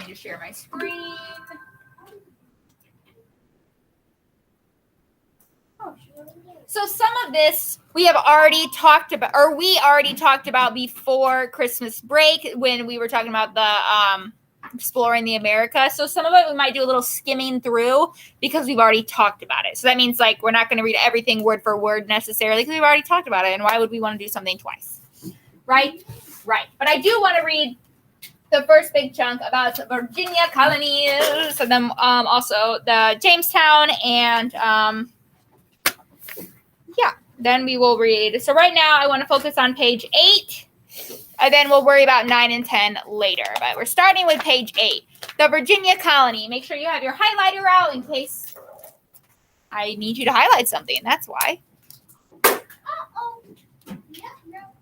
to share my screen. So some of this we already talked about before Christmas break when we were talking about the exploring the America. So some of it we might do a little skimming through because we've already talked about it. So that means like we're not going to read everything word for word necessarily because we've already talked about it. And why would we want to do something twice? Right. But I do want to read the first big chunk about the Virginia colonies, and then also the Jamestown, and then we will read. So right now I want to focus on page 8, and then we'll worry about 9 and 10 later. But we're starting with page 8, the Virginia colony. Make sure you have your highlighter out in case I need you to highlight something. That's why.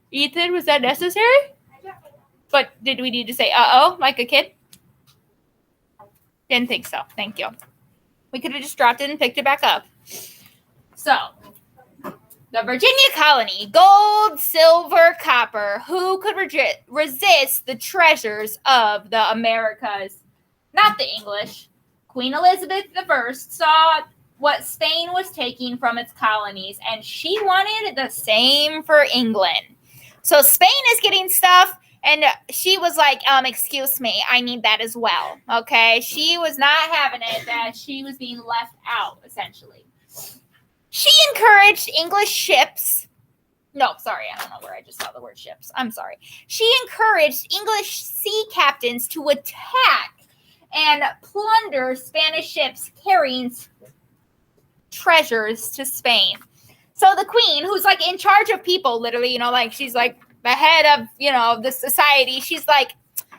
Ethan, was that necessary? But did we need to say uh-oh like a kid? Didn't think so. Thank you. We could have just dropped it and picked it back up. So, the Virginia colony, gold, silver, copper. Who could resist the treasures of the Americas? Not the English. Queen Elizabeth I saw what Spain was taking from its colonies, and she wanted the same for England. So Spain is getting stuff, and she was like, excuse me, I need that as well. Okay? She was not having it, that she was being left out, essentially. She encouraged English ships. No, sorry, I don't know where I just saw the word ships. I'm sorry. She encouraged English sea captains to attack and plunder Spanish ships carrying treasures to Spain. So the queen, who's like in charge of people, literally, like she's like the head of, the society. She's like,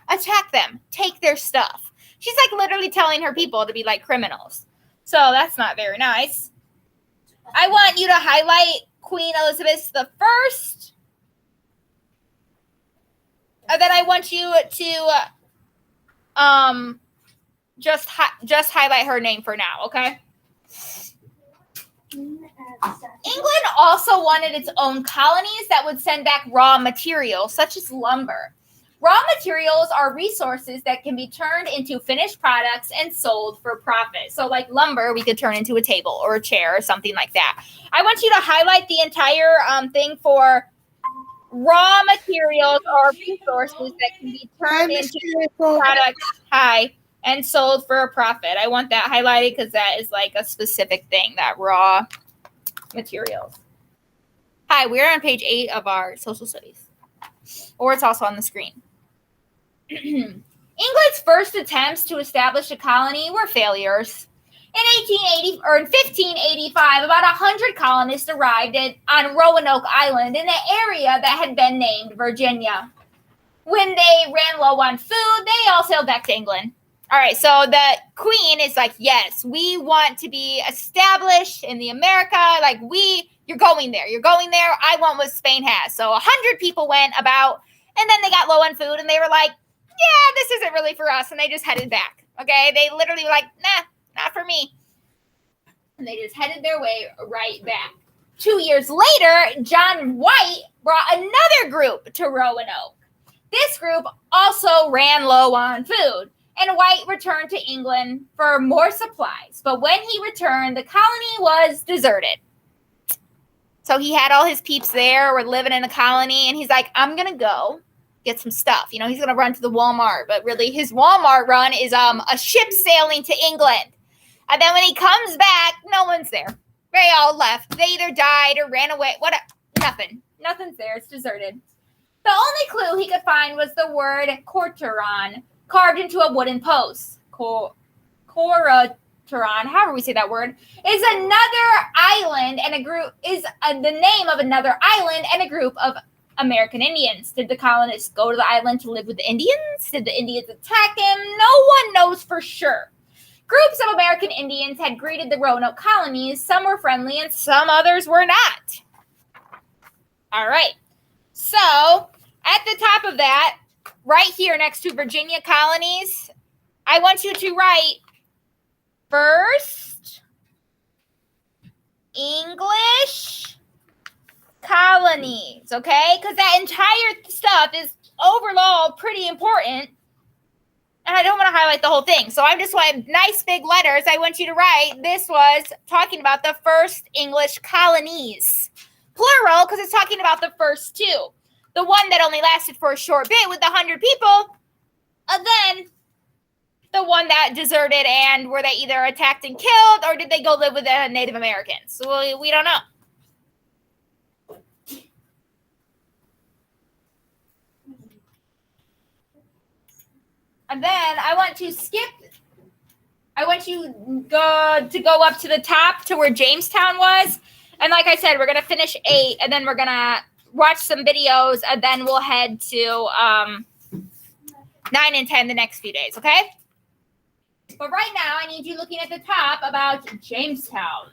attack them, take their stuff. She's like literally telling her people to be like criminals. So that's not very nice. I want you to highlight Queen Elizabeth I. And then I want you to just highlight her name for now, okay? England also wanted its own colonies that would send back raw materials, such as lumber. Raw materials are resources that can be turned into finished products and sold for profit. So like lumber, we could turn into a table or a chair or something like that. I want you to highlight the entire thing for raw materials or resources that can be turned into products and sold for a profit. I want that highlighted because that is like a specific thing, that raw materials. Hi, we're on page 8 of our social studies, or it's also on the screen. England's first attempts to establish a colony were failures. In 1585, about 100 colonists arrived on Roanoke Island in an area that had been named Virginia. When they ran low on food, they all sailed back to England. All right, so the queen is like, yes, we want to be established in the America. Like, you're going there. I want what Spain has. So 100 people went about, and then they got low on food, and they were like, yeah, this isn't really for us, and they just headed back. Okay, they literally were like, nah, not for me. And they just headed their way right back. 2 years later, John White brought another group to Roanoke. This group also ran low on food, and White returned to England for more supplies. But when he returned, the colony was deserted. So he had all his peeps there, were living in a colony, and he's like, I'm going to go get some stuff. He's going to run to the Walmart, but really his Walmart run is a ship sailing to England. And then when he comes back, no one's there. They all left. They either died or ran away. Nothing. Nothing's there. It's deserted. The only clue he could find was the word Cortoron, carved into a wooden post. Cortoron, however we say that word, is another island and the name of another island and a group of American Indians. Did the colonists go to the island to live with the Indians? Did the Indians attack him? No one knows for sure. Groups of American Indians had greeted the Roanoke colonies. Some were friendly and some others were not. All right. So at the top of that, right here next to Virginia colonies, I want you to write first English colonies, okay? Because that entire stuff is overall pretty important. and I don't want to highlight the whole thing. So I just want nice big letters. I want you to write, this was talking about the first English colonies. Plural, because it's talking about the first two. The one that only lasted for a short bit with the 100 people, and then the one that deserted, and were they either attacked and killed, or did they go live with the Native Americans? So we don't know. And then I want you to go up to the top to where Jamestown was. And like I said, we're going to finish 8, and then we're going to watch some videos, and then we'll head to 9 and 10 the next few days, okay? But right now, I need you looking at the top about Jamestown.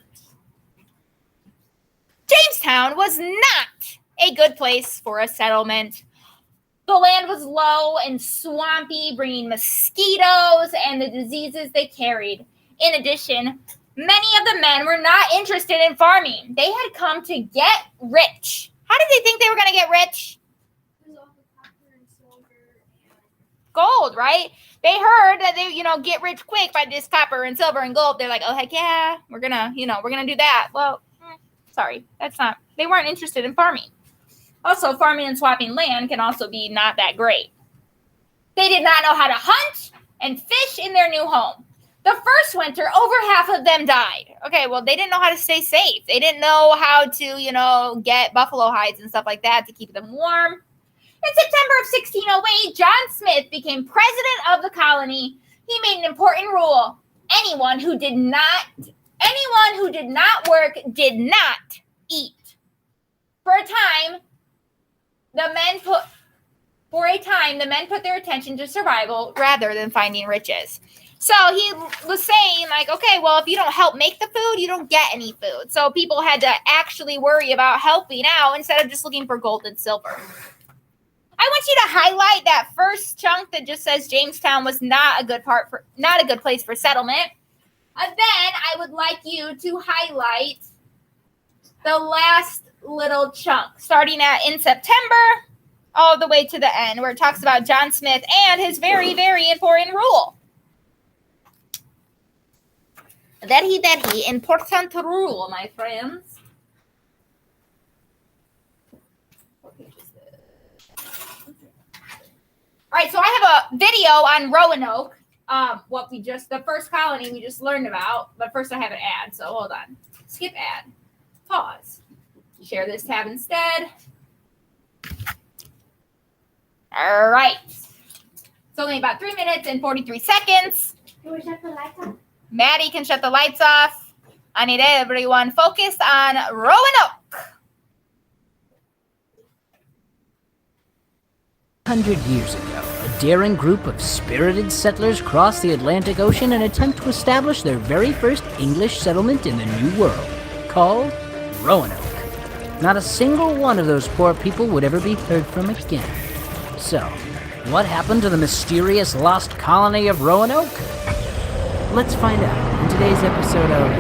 Jamestown was not a good place for a settlement. The land was low and swampy, bringing mosquitoes and the diseases they carried. In addition, many of the men were not interested in farming. They had come to get rich. How did they think they were going to get rich? Gold, right? They heard that they, get rich quick by this copper and silver and gold. They're like, oh, heck yeah, we're going to do that. Well, sorry, they weren't interested in farming. Also, farming and swapping land can also be not that great. They did not know how to hunt and fish in their new home. The first winter, over half of them died. Okay, well, they didn't know how to stay safe. They didn't know how to, get buffalo hides and stuff like that to keep them warm. In September of 1608, John Smith became president of the colony. He made an important rule. Anyone who did not work did not eat. For a time, the men put their attention to survival rather than finding riches. So he was saying, like, okay, well, if you don't help make the food, you don't get any food. So people had to actually worry about helping out instead of just looking for gold and silver. I want you to highlight that first chunk that just says Jamestown was not a good place for settlement. And then I would like you to highlight the last little chunk, starting in September all the way to the end, where it talks about John Smith and his very, very important rule. Very, very important rule, my friends. All right, so I have a video on Roanoke, the first colony we just learned about, but first I have an ad, so hold on. Skip ad. Pause. Share this tab instead. All right. It's only about 3 minutes and 43 seconds. Can we shut the lights off? Maddie can shut the lights off. I need everyone focused on Roanoke. 100 years ago, a daring group of spirited settlers crossed the Atlantic Ocean in an attempt to establish their very first English settlement in the New World, called Roanoke. Not a single one of those poor people would ever be heard from again. So, what happened to the mysterious lost colony of Roanoke? Let's find out in today's episode of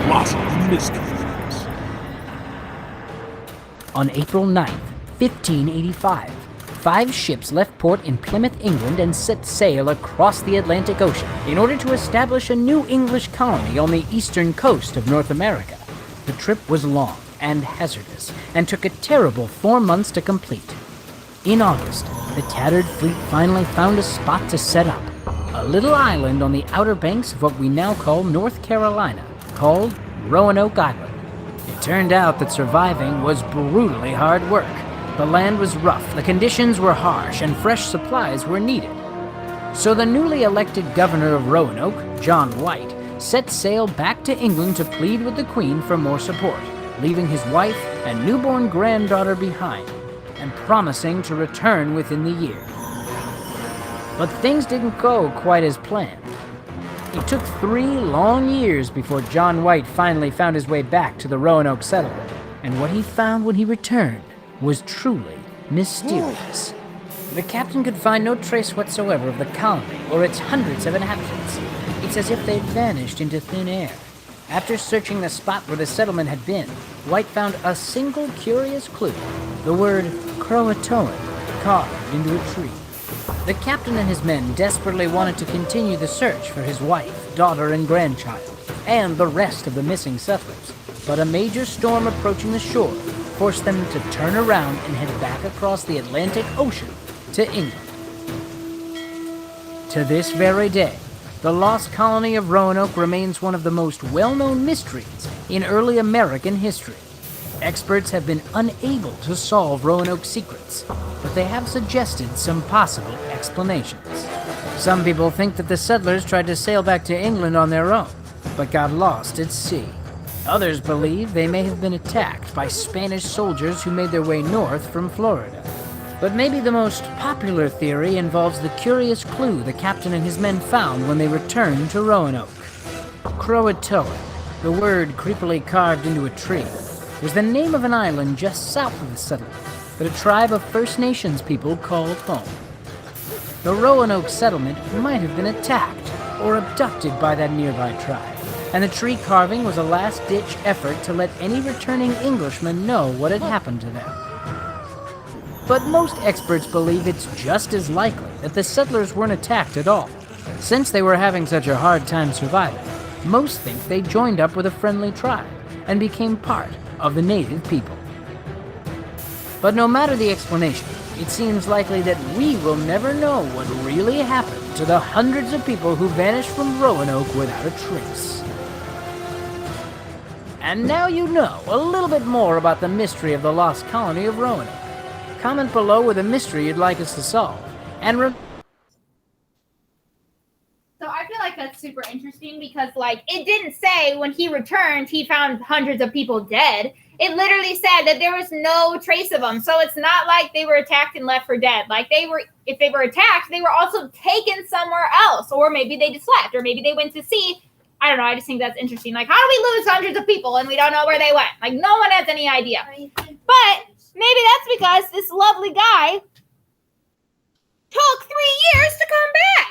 Colossal Mysteries. On April 9th, 1585, 5 ships left port in Plymouth, England, and set sail across the Atlantic Ocean in order to establish a new English colony on the eastern coast of North America. The trip was long and hazardous, and took a terrible 4 months to complete. In August, the tattered fleet finally found a spot to set up, a little island on the outer banks of what we now call North Carolina, called Roanoke Island. It turned out that surviving was brutally hard work. The land was rough, the conditions were harsh, and fresh supplies were needed. So the newly elected governor of Roanoke, John White, set sail back to England to plead with the Queen for more support, leaving his wife and newborn granddaughter behind, and promising to return within the year. But things didn't go quite as planned. It took 3 long years before John White finally found his way back to the Roanoke settlement, and what he found when he returned was truly mysterious. The captain could find no trace whatsoever of the colony or its hundreds of inhabitants. It's as if they'd vanished into thin air. After searching the spot where the settlement had been, White found a single curious clue, the word Croatoan carved into a tree. The captain and his men desperately wanted to continue the search for his wife, daughter, and grandchild, and the rest of the missing settlers. But a major storm approaching the shore forced them to turn around and head back across the Atlantic Ocean to England. To this very day, the lost colony of Roanoke remains one of the most well-known mysteries in early American history. Experts have been unable to solve Roanoke's secrets, but they have suggested some possible explanations. Some people think that the settlers tried to sail back to England on their own, but got lost at sea. Others believe they may have been attacked by Spanish soldiers who made their way north from Florida. But maybe the most popular theory involves the curious clue the captain and his men found when they returned to Roanoke. Croatoan, the word creepily carved into a tree, was the name of an island just south of the settlement that a tribe of First Nations people called home. The Roanoke settlement might have been attacked or abducted by that nearby tribe, and the tree carving was a last-ditch effort to let any returning Englishmen know what had happened to them. But most experts believe it's just as likely that the settlers weren't attacked at all. Since they were having such a hard time surviving, most think they joined up with a friendly tribe and became part of the native people. But no matter the explanation, it seems likely that we will never know what really happened to the hundreds of people who vanished from Roanoke without a trace. And now you know a little bit more about the mystery of the lost colony of Roanoke. Comment below with a mystery you'd like us to solve. And So I feel like that's super interesting because, like, it didn't say when he returned he found hundreds of people dead. It literally said that there was no trace of them. So it's not like they were attacked and left for dead. Like, if they were attacked, they were also taken somewhere else. Or maybe they just left. Or maybe they went to sea. I don't know. I just think that's interesting. Like, how do we lose hundreds of people and we don't know where they went? Like, no one has any idea. But maybe that's because this lovely guy took 3 years to come back.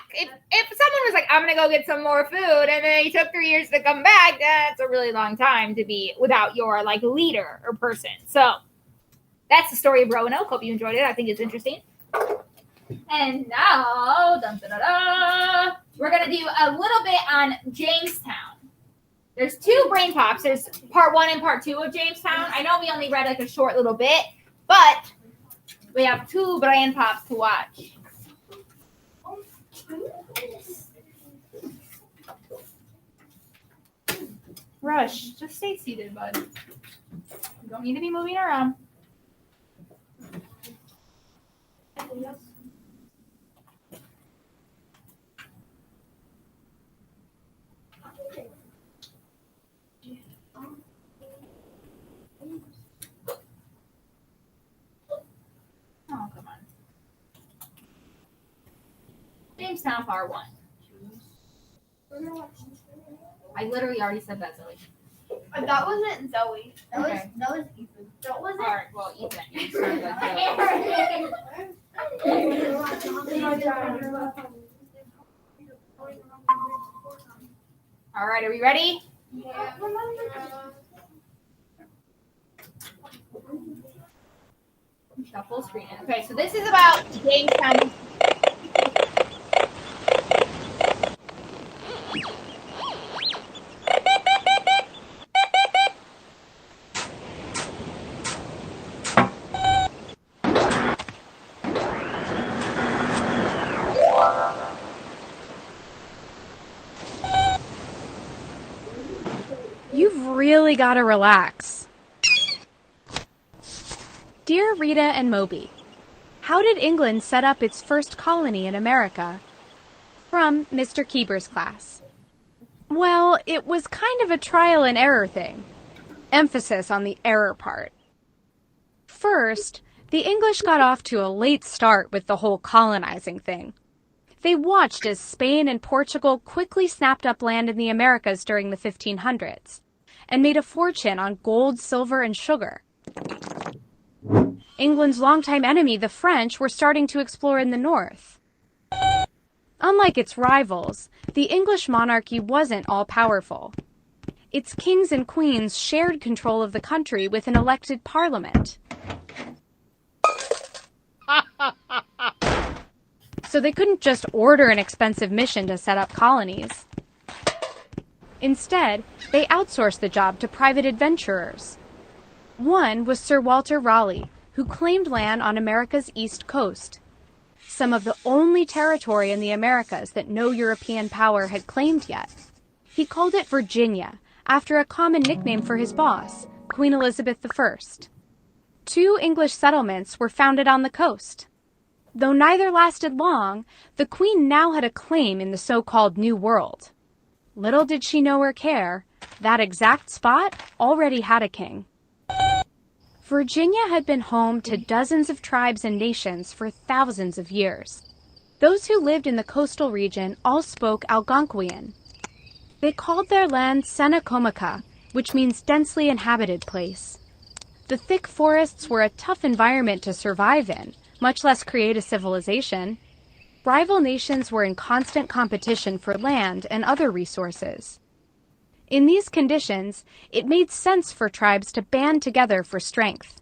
If someone was like, I'm going to go get some more food, and then he took 3 years to come back, that's a really long time to be without your, like, leader or person. So that's the story of Roanoke. Hope you enjoyed it. I think it's interesting. And now, we're going to do a little bit on Jamestown. There's 2 brain pops. There's part 1 and part 2 of Jamestown. I know we only read, like, a short little bit, but we have 2 brain pops to watch. Rush, just stay seated, bud. You don't need to be moving around. Oh, come on. Jamestown Part 1. I literally already said that, Zoe. That wasn't Zoe. That Okay. was Ethan. That wasn't. All right, well, Ethan. You started that All right, are we ready? Yeah. Got full screen. Okay, so this is about Jamestown. You've really got to relax. Dear Rita and Moby, how did England set up its first colony in America? From Mr. Keeber's class. Well, it was kind of a trial and error thing. Emphasis on the error part. First, the English got off to a late start with the whole colonizing thing. They watched as Spain and Portugal quickly snapped up land in the Americas during the 1500s and made a fortune on gold, silver, and sugar. England's longtime enemy, the French, were starting to explore in the north. Unlike its rivals, the English monarchy wasn't all-powerful. Its kings and queens shared control of the country with an elected parliament. so they couldn't just order an expensive mission to set up colonies. Instead, they outsourced the job to private adventurers. One was Sir Walter Raleigh, who claimed land on America's east coast, some of the only territory in the Americas that no European power had claimed yet. He called it Virginia, after a common nickname for his boss, Queen Elizabeth I. 2 English settlements were founded on the coast. Though neither lasted long, the Queen now had a claim in the so-called New World. Little did she know or care, that exact spot already had a king. Virginia had been home to dozens of tribes and nations for thousands of years. Those who lived in the coastal region all spoke Algonquian. They called their land Senacomica, which means densely inhabited place. The thick forests were a tough environment to survive in, much less create a civilization. Rival nations were in constant competition for land and other resources. In these conditions, it made sense for tribes to band together for strength.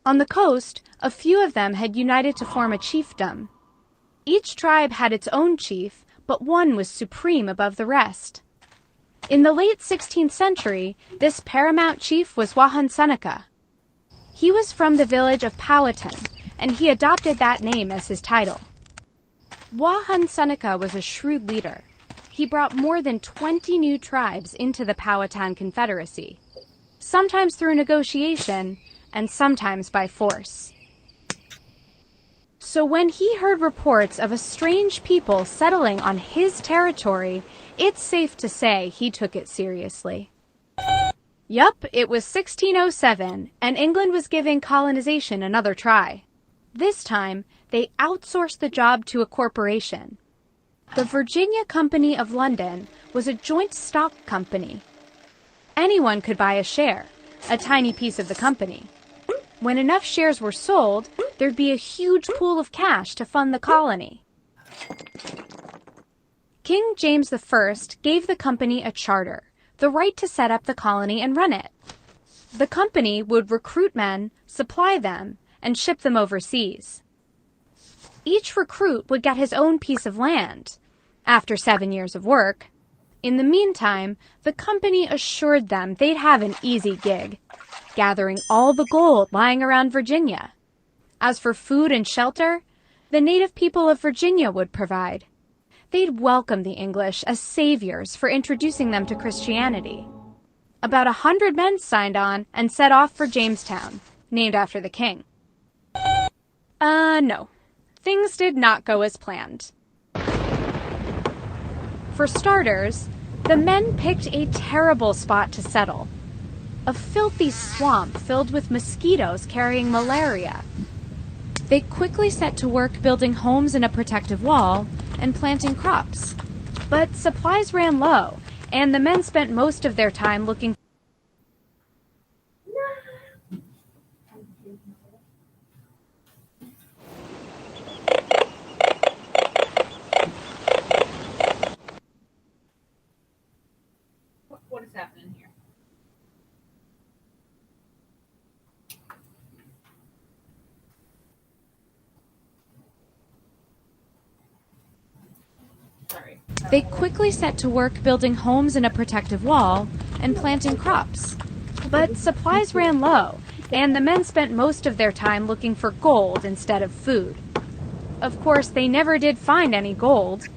On the coast, a few of them had united to form a chiefdom. Each tribe had its own chief, but one was supreme above the rest. In the late 16th century, this paramount chief was Wahan Seneca. He was from the village of Powhatan, and he adopted that name as his title. Wahan Seneca was a shrewd leader. He brought more than 20 new tribes into the Powhatan Confederacy, sometimes through negotiation and sometimes by force. So when he heard reports of a strange people settling on his territory, it's safe to say he took it seriously. Yup, it was 1607, and England was giving colonization another try. This time, they outsourced the job to a corporation. The Virginia Company of London was a joint stock company. Anyone could buy a share, a tiny piece of the company. When enough shares were sold, there'd be a huge pool of cash to fund the colony. King James I gave the company a charter, the right to set up the colony and run it. The company would recruit men, supply them, and ship them overseas. Each recruit would get his own piece of land, after 7 years of work. In the meantime, the company assured them they'd have an easy gig, gathering all the gold lying around Virginia. As for food and shelter, the native people of Virginia would provide. They'd welcome the English as saviors for introducing them to Christianity. About 100 men signed on and set off for Jamestown, named after the king. No. Things did not go as planned. For starters, the men picked a terrible spot to settle. A filthy swamp filled with mosquitoes carrying malaria. They quickly set to work building homes in a protective wall and planting crops. But supplies ran low, and the men spent most of their time looking. What is happening here? Sorry. They quickly set to work building homes in a protective wall and planting crops. But supplies ran low, and the men spent most of their time looking for gold instead of food. Of course, they never did find any gold.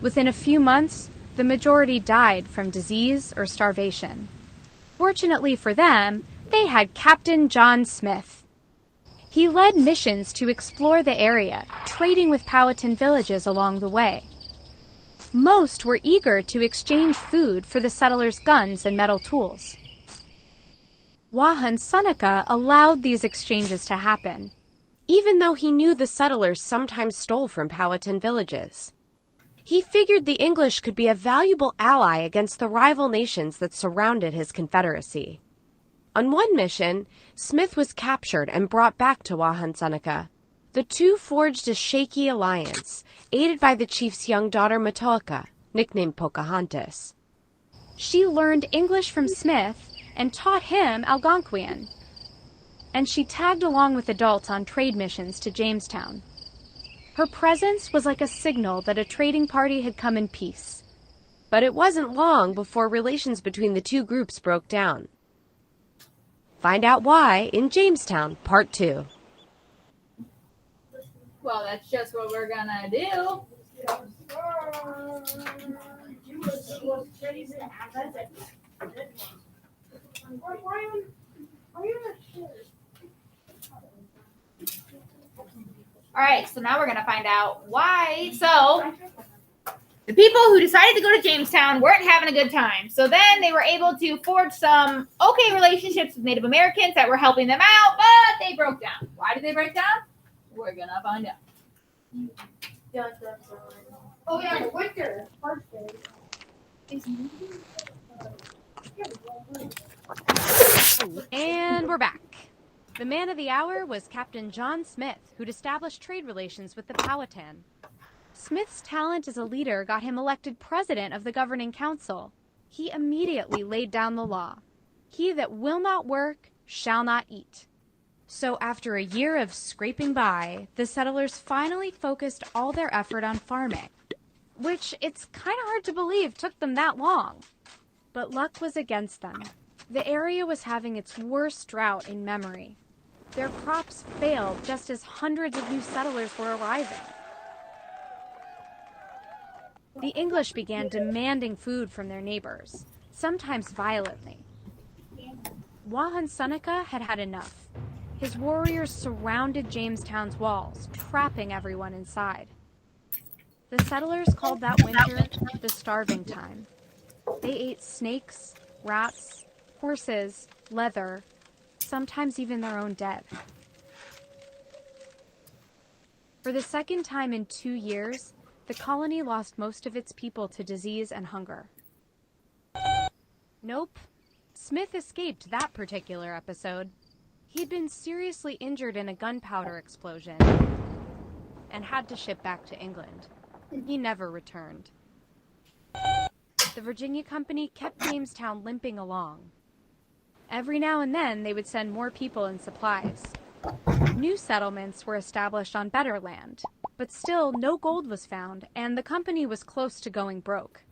Within a few months, the majority died from disease or starvation. Fortunately for them, they had Captain John Smith. He led missions to explore the area, trading with Powhatan villages along the way. Most were eager to exchange food for the settlers' guns and metal tools. Wahan Seneca allowed these exchanges to happen, even though he knew the settlers sometimes stole from Powhatan villages. He figured the English could be a valuable ally against the rival nations that surrounded his confederacy. On one mission, Smith was captured and brought back to Wahan Seneca. The two forged a shaky alliance, aided by the chief's young daughter Matoaka, nicknamed Pocahontas. She learned English from Smith and taught him Algonquian, and she tagged along with adults on trade missions to Jamestown. Her presence was like a signal that a trading party had come in peace. But it wasn't long before relations between the two groups broke down. Find out why in Jamestown, Part 2. Well, that's just what we're gonna do. All right, so now we're gonna find out why. So the people who decided to go to Jamestown weren't having a good time. So then they were able to forge some okay relationships with Native Americans that were helping them out, but they broke down. Why did they break down? We're gonna find out. Oh yeah, winter. And we're back. The man of the hour was Captain John Smith, who'd established trade relations with the Powhatan. Smith's talent as a leader got him elected president of the governing council. He immediately laid down the law. He that will not work shall not eat. So after a year of scraping by, the settlers finally focused all their effort on farming, which it's kind of hard to believe took them that long. But luck was against them. The area was having its worst drought in memory. Their crops failed just as hundreds of new settlers were arriving. The English began demanding food from their neighbors, sometimes violently. Wahun Seneca had had enough. His warriors surrounded Jamestown's walls, trapping everyone inside. The settlers called that winter the starving time. They ate snakes, rats, horses, leather, sometimes even their own dead. For the second time in 2 years, the colony lost most of its people to disease and hunger. Nope. Smith escaped that particular episode. He'd been seriously injured in a gunpowder explosion and had to ship back to England. He never returned. The Virginia Company kept Jamestown limping along. Every now and then, they would send more people and supplies. New settlements were established on better land, but still no gold was found, and the company was close to going broke.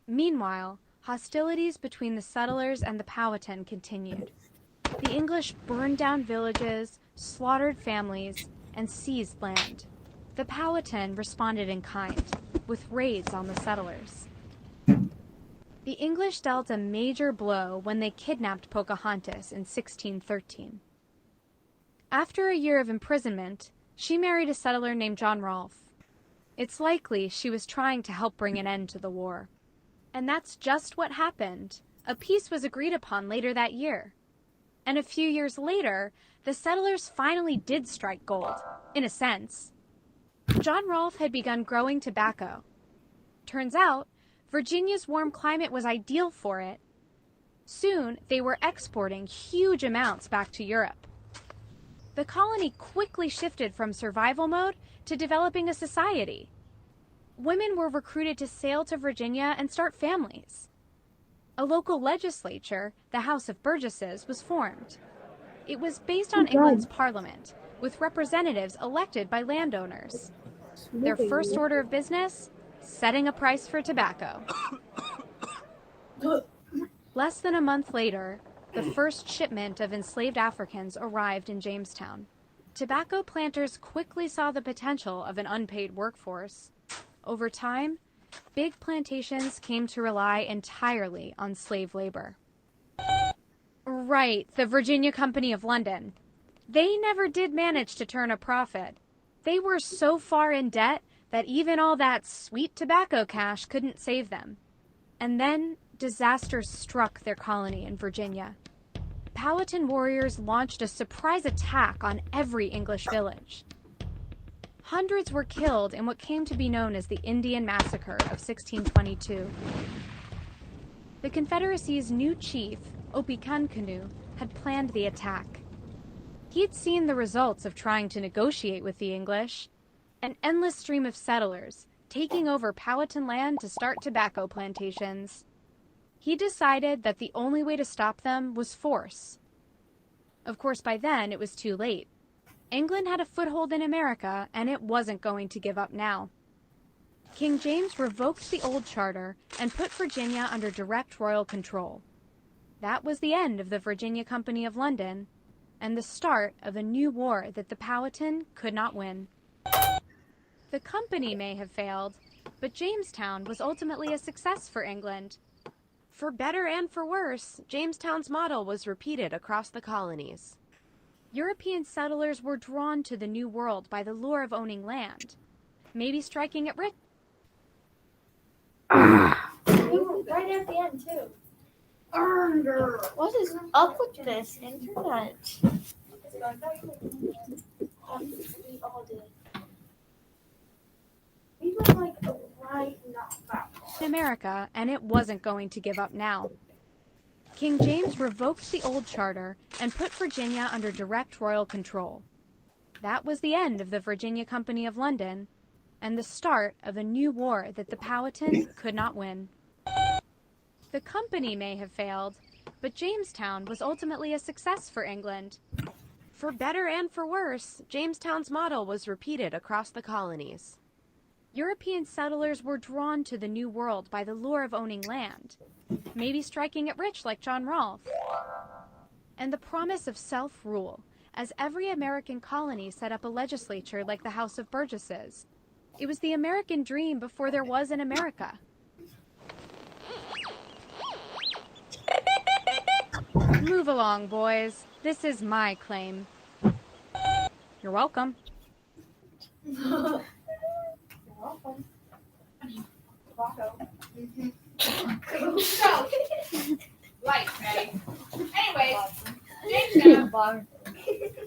Meanwhile, hostilities between the settlers and the Powhatan continued. The English burned down villages, slaughtered families, and seized land. The Powhatan responded in kind, with raids on the settlers. The English dealt a major blow when they kidnapped Pocahontas in 1613. After a year of imprisonment, she married a settler named John Rolfe. It's likely she was trying to help bring an end to the war. And that's just what happened. A peace was agreed upon later that year. And a few years later, the settlers finally did strike gold, in a sense. John Rolfe had begun growing tobacco. Turns out, Virginia's warm climate was ideal for it. Soon, they were exporting huge amounts back to Europe. The colony quickly shifted from survival mode to developing a society. Women were recruited to sail to Virginia and start families. A local legislature, the House of Burgesses, was formed. It was based on England's Parliament, with representatives elected by landowners. Their first order of business? Setting a price for tobacco. Less than a month later, the first shipment of enslaved Africans arrived in Jamestown. Tobacco planters quickly saw the potential of an unpaid workforce. Over time, big plantations came to rely entirely on slave labor. Right, the Virginia Company of London. They never did manage to turn a profit. They were so far in debt that even all that sweet tobacco cash couldn't save them. And then disaster struck their colony in Virginia. Powhatan warriors launched a surprise attack on every English village. Hundreds were killed in what came to be known as the Indian Massacre of 1622. The Confederacy's new chief, Opechancanough, had planned the attack. He'd seen the results of trying to negotiate with the English, an endless stream of settlers taking over Powhatan land to start tobacco plantations. He decided that the only way to stop them was force. Of course, by then, it was too late. England had a foothold in America, and it wasn't going to give up now. King James revoked the old charter and put Virginia under direct royal control. That was the end of the Virginia Company of London, and the start of a new war that the Powhatan could not win. The company may have failed, but Jamestown was ultimately a success for England. For better and for worse, Jamestown's model was repeated across the colonies. European settlers were drawn to the New World by the lure of owning land, maybe striking it rich. Right at the end, too. What is up with this internet? We all did. We were like right not that far. In America, and it wasn't going to give up now. King James revoked the old charter and put Virginia under direct royal control. That was the end of the Virginia Company of London, and the start of a new war that the Powhatan could not win. The company may have failed, but Jamestown was ultimately a success for England. For better and for worse, Jamestown's model was repeated across the colonies. European settlers were drawn to the New World by the lure of owning land, maybe striking it rich like John Rolfe, and the promise of self-rule, as every American colony set up a legislature like the House of Burgesses. It was the American dream before there was an America. Move along, boys. This is my claim. You're welcome. You're welcome. Tobacco. So, light, ready? Anyways, Jamestown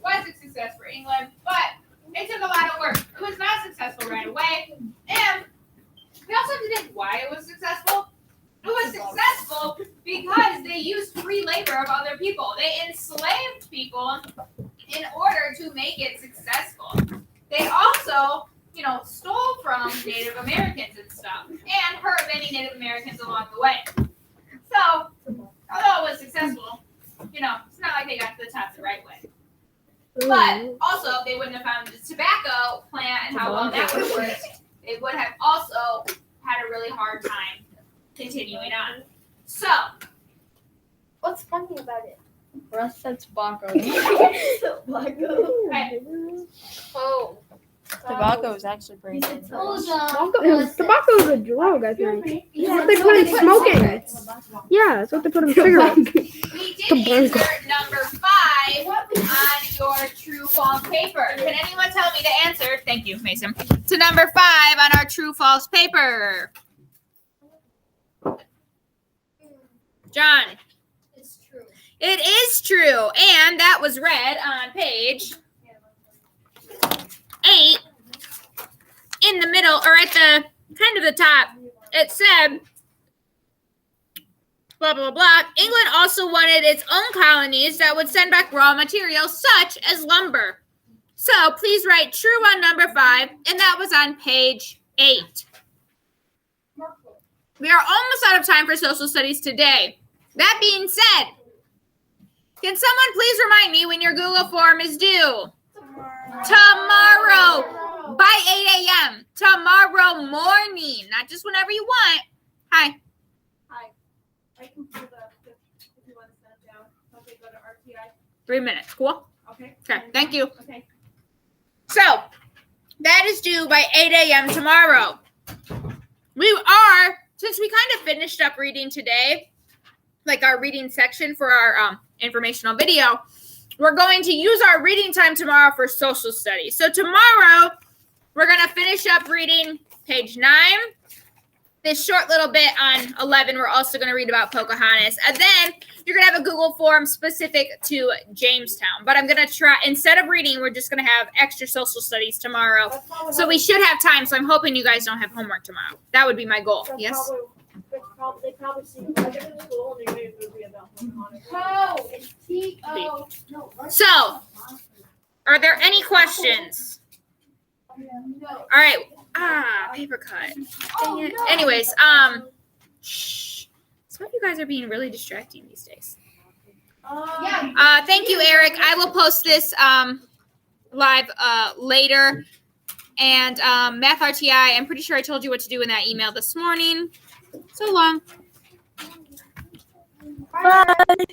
was a success for England, but it took a lot of work. It was not successful right away, and we also have to think why it was successful. It was successful because they used free labor of other people. They enslaved people in order to make it successful. They also, stole from Native Americans and stuff, and hurt many Native Americans along the way. So, although it was successful, it's not like they got to the top the right way. But also, they wouldn't have found the tobacco plant and how well that would have worked. They would have also had a really hard time continuing on. So, What's funny about it? Russ said tobacco. Tobacco. okay. Oh. Tobacco is actually pretty good. Tobacco is a drug, I think. me. It's what they put in smoking. Yeah, that's what they put in cigarettes. We did answer number 5 on your true-false paper. Can anyone tell me the answer? Thank you, Mason. To number 5 on our true-false paper. John. It's true. It is true, and that was read on page 8 in the middle, or at the kind of the top. It said, blah, blah, blah. England also wanted its own colonies that would send back raw materials such as lumber. So please write true on number 5, and that was on page 8. We are almost out of time for social studies today. That being said, can someone please remind me when your Google form is due? Tomorrow by 8 a.m. Tomorrow morning, not just whenever you want. Hi. I can pull the if you want to send it down. Okay, go to RTI. 3 minutes. Cool? Okay. Okay, thank you. Okay. So, that is due by 8 a.m. tomorrow. Since we kind of finished up reading today, like our reading section for our informational video, we're going to use our reading time tomorrow for social studies. So tomorrow, we're going to finish up reading page 9. This short little bit on 11, we're also going to read about Pocahontas. And then you're going to have a Google form specific to Jamestown. But I'm going to try, instead of reading, we're just going to have extra social studies tomorrow. So we should have time. So I'm hoping you guys don't have homework tomorrow. That would be my goal. Yes? They probably see like in school and they made a movie about Pocahontas. Oh, it's T-O. No. So, are there any questions? No. All right. Paper cut. Dang it. Anyways, shh. Some of you guys are being really distracting these days. Yeah. Thank you, Eric. I will post this live later. And Math RTI, I'm pretty sure I told you what to do in that email this morning. So long. Bye.